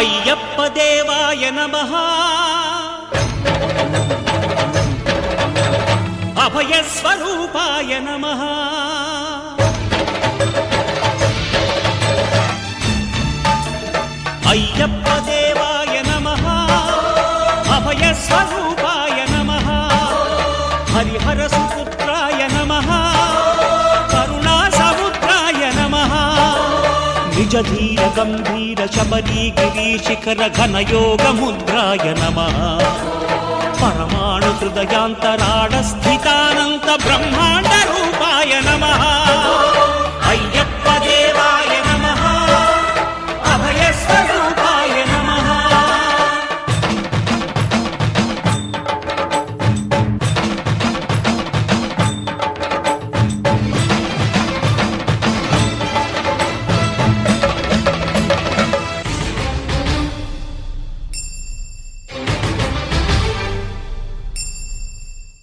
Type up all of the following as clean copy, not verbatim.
అయ్యప్ప దేవాయ నమః అభయ స్వరూపాయ నమః అయ్యప్ప దేవాయ నమః అభయ స్వరూపాయ నమః హరిహర సుపుత్రాయ నమః కరుణా సముద్రాయ నమః నిజ ధీర గంభీర శబరీ గిరి శిఖర ఘన యోగ ముద్రాయ నమః పరమాణు హృదయాంతరాళ స్థితానంత బ్రహ్మాండ రూపాయ నమః అయ్యప్ప దేవాయ నమః అభయ స్వరూపాయ నమః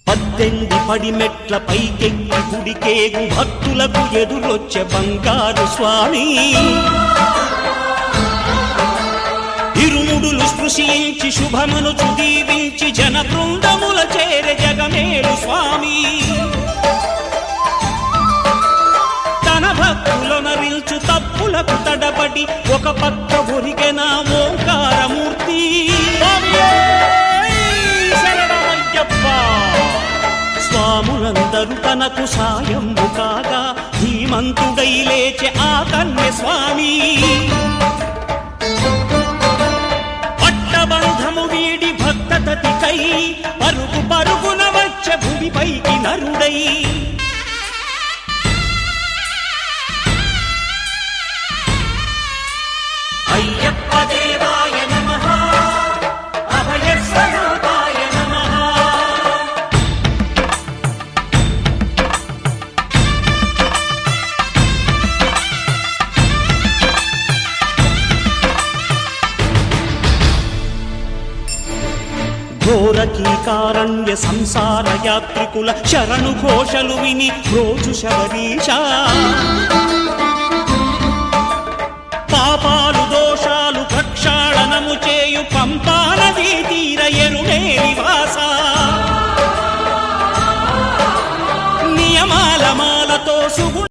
పద్దెంది పడిమెట్ల పైకెక్కి గుడికేగు భక్తులకు ఎదురొచ్చే బంగారు స్వామి ఇరుముడులు స్పృశించి శుభమును దీవించి జన బృందముల చేరే జగమేలు స్వామి తన భక్తులనరిల్చు తప్పులకు తడబడి ఒక పక్క ఒరిగెన ఓంకారమూర్తి స్వాములందరూ తనకు సాయము కాగా ధీమంతుడై లేచే ఆ కన్య స్వామి పట్టబంధము వీడి భక్తతతికై పరుగు పరుగున వచ్చే భూమిపైకి నరుడై అయ్యప్ప దేవాయ నమః అభయ స్వరూపాయ నమః ఘోరకీకారణ్య సంసార యాత్రికుల శరణు ఘోషలు విని రోజు శబరీష పాపాలు దోషాలు ప్రక్షాళనము చేయు పంపా నదీ తీర ఎరుమేలివా